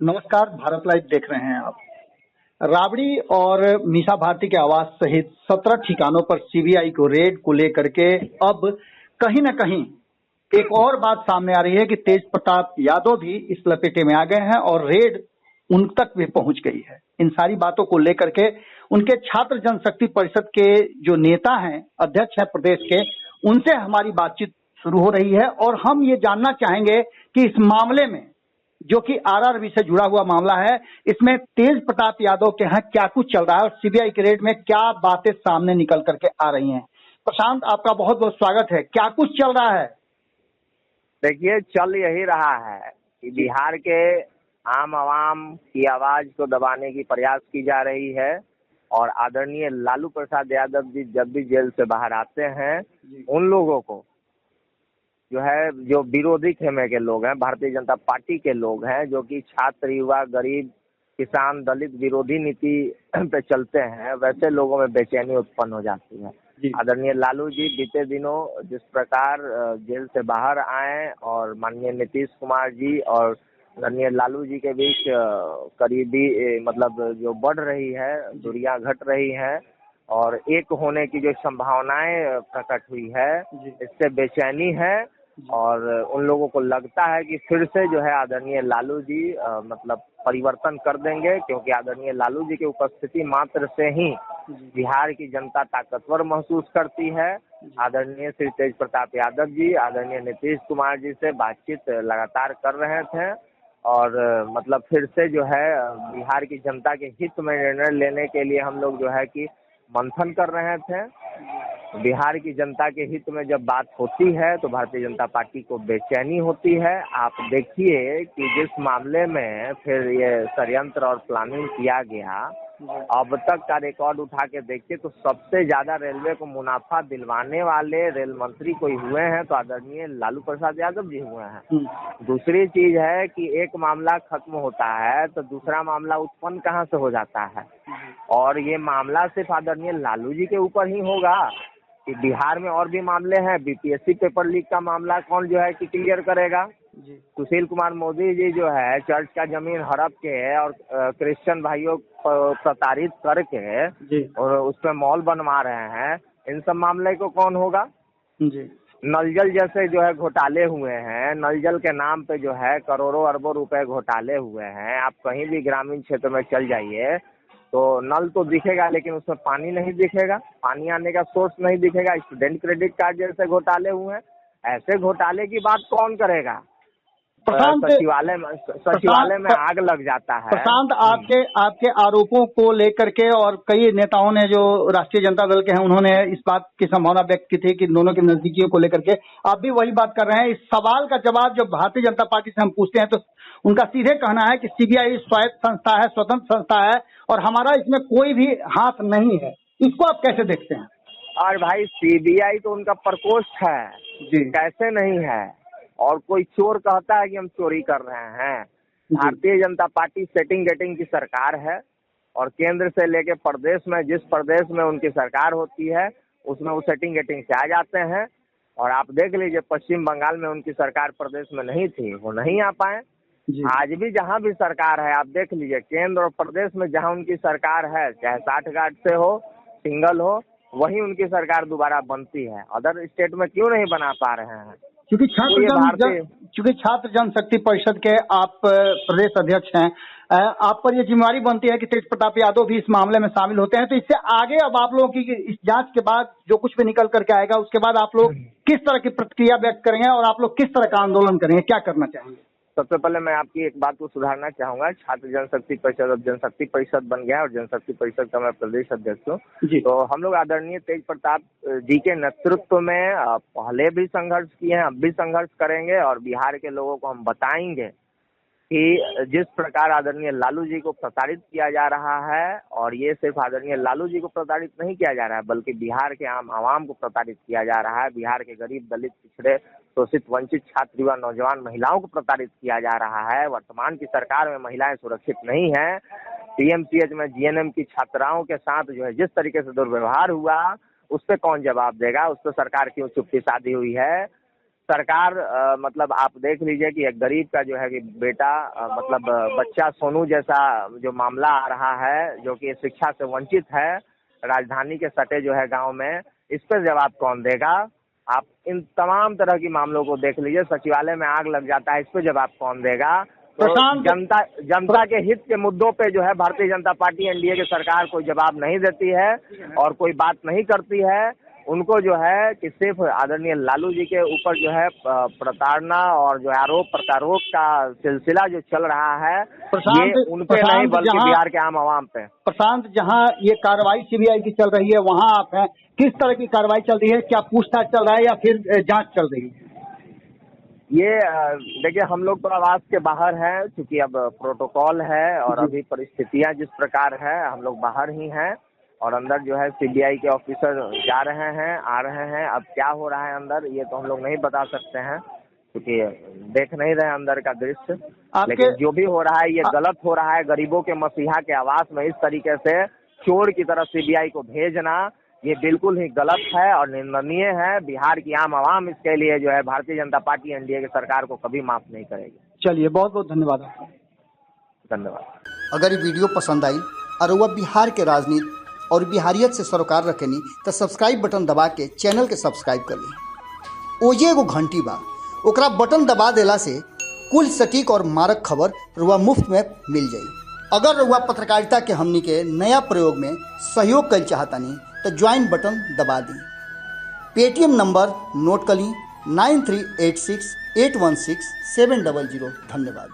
नमस्कार, भारत लाइव देख रहे हैं आप। राबड़ी और मीसा भारती के आवास सहित 17 ठिकानों पर सीबीआई को रेड को लेकर के अब कहीं न कहीं एक और बात सामने आ रही है कि तेज प्रताप यादव भी इस लपेटे में आ गए हैं और रेड उन तक भी पहुंच गई है। इन सारी बातों को लेकर के उनके छात्र जनशक्ति परिषद के जो नेता हैं, अध्यक्ष हैं प्रदेश के, उनसे हमारी बातचीत शुरू हो रही है और हम ये जानना चाहेंगे कि इस मामले में जो कि आरआरबी से जुड़ा हुआ मामला है, इसमें तेज प्रताप यादव के यहाँ क्या कुछ चल रहा है और सीबीआई के रेड में क्या बातें सामने निकल करके आ रही हैं। प्रशांत, आपका बहुत बहुत स्वागत है। क्या कुछ चल रहा है? देखिए, चल यही रहा है कि बिहार के आम आवाम की आवाज को दबाने की प्रयास की जा रही है और आदरणीय लालू प्रसाद यादव जी जब भी जेल से बाहर आते हैं, उन लोगों को जो विरोधी खेमे के लोग हैं, भारतीय जनता पार्टी के लोग हैं, जो कि छात्र, युवा, गरीब, किसान, दलित विरोधी नीति पे चलते हैं, वैसे लोगों में बेचैनी उत्पन्न हो जाती है। आदरणीय लालू जी बीते दिनों जिस प्रकार जेल से बाहर आए और माननीय नीतीश कुमार जी और आदरणीय लालू जी के बीच करीबी मतलब जो बढ़ रही है, दूरियां घट रही हैं और एक होने की जो संभावनाएं प्रकट हुई है, इससे बेचैनी है और उन लोगों को लगता है कि फिर से जो है आदरणीय लालू जी मतलब परिवर्तन कर देंगे, क्योंकि आदरणीय लालू जी की उपस्थिति मात्र से ही बिहार की जनता ताकतवर महसूस करती है। आदरणीय श्री तेज प्रताप यादव जी आदरणीय नीतीश कुमार जी से बातचीत लगातार कर रहे थे और मतलब फिर से जो है बिहार की जनता के हित में निर्णय लेने के लिए हम लोग जो है कि मंथन कर रहे थे। बिहार की जनता के हित में जब बात होती है तो भारतीय जनता पार्टी को बेचैनी होती है। आप देखिए कि जिस मामले में फिर ये षड्यंत्र और प्लानिंग किया गया, अब तक का रिकॉर्ड उठा के देखिए तो सबसे ज्यादा रेलवे को मुनाफा दिलवाने वाले रेल मंत्री कोई हुए हैं तो आदरणीय लालू प्रसाद यादव जी हुए हैं। दूसरी चीज है कि एक मामला खत्म होता है तो दूसरा मामला उत्पन्न कहाँ से हो जाता है, और ये मामला सिर्फ आदरणीय लालू जी के ऊपर ही होगा कि बिहार में और भी मामले हैं। बीपीएससी पेपर लीक का मामला कौन जो है कि क्लियर करेगा? सुशील कुमार मोदी जी जो है चर्च का जमीन हड़प के और क्रिश्चियन भाइयों को प्रताड़ित करके और उस पर मॉल बनवा रहे हैं। इन सब मामले को कौन होगा? नल जल जैसे जो है घोटाले हुए हैं, नल जल के नाम पे जो है करोड़ों अरबों रुपए घोटाले हुए हैं। आप कहीं भी ग्रामीण क्षेत्र में चल जाइए तो नल तो दिखेगा लेकिन उसमें पानी नहीं दिखेगा, पानी आने का सोर्स नहीं दिखेगा। स्टूडेंट क्रेडिट कार्ड जैसे घोटाले हुए हैं, ऐसे घोटाले की बात कौन करेगा? सचिवालय में आग लग जाता है। प्रशांत, आपके आरोपों को लेकर के और कई नेताओं ने जो राष्ट्रीय जनता दल के हैं उन्होंने इस बात की संभावना व्यक्त की थी कि दोनों की नजदीकियों को लेकर के आप भी वही बात कर रहे हैं। इस सवाल का जवाब जब भारतीय जनता पार्टी से हम पूछते हैं तो उनका सीधे कहना है कि सीबीआई स्वायत्त संस्था है, स्वतंत्र संस्था है और हमारा इसमें कोई भी हाथ नहीं है। इसको आप कैसे देखते हैं? और भाई, सीबीआई तो उनका प्रकोष्ठ है जी, कैसे नहीं है? और कोई चोर कहता है कि हम चोरी कर रहे हैं। Bharatiya Janata party setting getting की सरकार है और केंद्र से लेके प्रदेश में, जिस प्रदेश में उनकी सरकार होती है उसमें वो सेटिंग गेटिंग से आ जाते हैं। और आप देख लीजिए, पश्चिम बंगाल में उनकी सरकार प्रदेश में नहीं थी, वो नहीं आ पाए। आज भी जहां भी सरकार है आप देख लीजिए, केंद्र और प्रदेश में जहां उनकी सरकार है, चाहे 60 गार्ड से हो, सिंगल हो, वही उनकी सरकार दोबारा बनती है। अदर स्टेट में क्यों नहीं बना पा रहे हैं? क्योंकि छात्र जनशक्ति परिषद के आप प्रदेश अध्यक्ष हैं, आप पर ये जिम्मेवारी बनती है कि तेज प्रताप यादव भी इस मामले में शामिल होते हैं। तो इससे आगे अब आप लोगों की इस जांच के बाद जो कुछ भी निकल करके आएगा उसके बाद आप लोग किस तरह की प्रतिक्रिया व्यक्त करेंगे और आप लोग किस तरह का आंदोलन करेंगे, क्या करना चाहेंगे? सबसे पहले मैं आपकी एक बात को सुधारना चाहूंगा। छात्र जनशक्ति परिषद अब जनशक्ति परिषद बन गया है और जनशक्ति परिषद का मैं प्रदेश अध्यक्ष हूँ। तो हम लोग आदरणीय तेज प्रताप जी के नेतृत्व में पहले भी संघर्ष किए हैं, अब भी संघर्ष करेंगे और बिहार के लोगों को हम बताएंगे कि जिस प्रकार आदरणीय लालू जी को प्रताड़ित किया जा रहा है, और ये सिर्फ आदरणीय लालू जी को प्रताड़ित नहीं किया जा रहा है बल्कि बिहार के आम आवाम को प्रताड़ित किया जा रहा है। बिहार के गरीब, दलित, पिछड़े, शोषित, वंचित छात्र, युवा, नौजवान, महिलाओं को प्रताड़ित किया जा रहा है। वर्तमान की सरकार में महिलाएं सुरक्षित नहीं है। पीएमसीएच में जीएनएम की छात्राओं के साथ जो है जिस तरीके से दुर्व्यवहार हुआ, उस पर कौन जवाब देगा? उस पर सरकार क्यों चुप्पी साधी हुई है? सरकार मतलब आप देख लीजिए कि एक गरीब का जो है कि बेटा मतलब बच्चा सोनू जैसा जो मामला आ रहा है, जो कि शिक्षा से वंचित है, राजधानी के सटे जो है गांव में, इस पर जवाब कौन देगा? आप इन तमाम तरह की मामलों को देख लीजिए, सचिवालय में आग लग जाता है, इस पर जवाब कौन देगा? तो जनता के हित के मुद्दों पे जो है भारतीय जनता पार्टी एनडीए की सरकार कोई जवाब नहीं देती है और कोई बात नहीं करती है। उनको जो है कि सिर्फ आदरणीय लालू जी के ऊपर जो है प्रताड़ना और जो आरोप प्रत्यारोप का सिलसिला जो चल रहा है, ये उन पे नहीं बल्कि बिहार के आम आवाम पे। प्रशांत, जहां ये कार्रवाई सीबीआई की चल रही है वहां आप हैं, किस तरह की कार्रवाई चल रही है? क्या पूछताछ चल रहा है या फिर जांच चल रही है? ये देखिए, हम लोग तो आवास के बाहर हैं, क्योंकि अब प्रोटोकॉल है और अभी परिस्थितियां जिस प्रकार है, हम लोग बाहर ही हैं और अंदर जो है सीबीआई के ऑफिसर जा रहे हैं, आ रहे हैं। अब क्या हो रहा है अंदर, ये तो हम लोग नहीं बता सकते हैं क्योंकि देख नहीं रहे अंदर का दृश्य। लेकिन जो भी हो रहा है ये गलत हो रहा है। गरीबों के मसीहा के आवास में इस तरीके से चोर की तरह सीबीआई को भेजना, ये बिल्कुल ही गलत है और निंदनीय है। बिहार की आम आवाम इसके लिए जो है भारतीय जनता पार्टी एनडीए की सरकार को कभी माफ नहीं करेगी। चलिए, बहुत बहुत धन्यवाद आपका। धन्यवाद। अगर ये वीडियो पसंद आई और वह बिहार के राजनीति और बिहारियत से सरोकार रखेनी तो सब्सक्राइब बटन दबा के चैनल के सब्सक्राइब कर ली। ओजे एगो घंटी बा, ओकरा बटन दबा देला से कुल सटीक और मारक खबर रुआ मुफ्त में मिल जाई। अगर रुआ पत्रकारिता के हमनी के नया प्रयोग में सहयोग कर चाहतानी तो ज्वाइन बटन दबा दी। पेटीएम नंबर नोट कर ली 9386816700। धन्यवाद।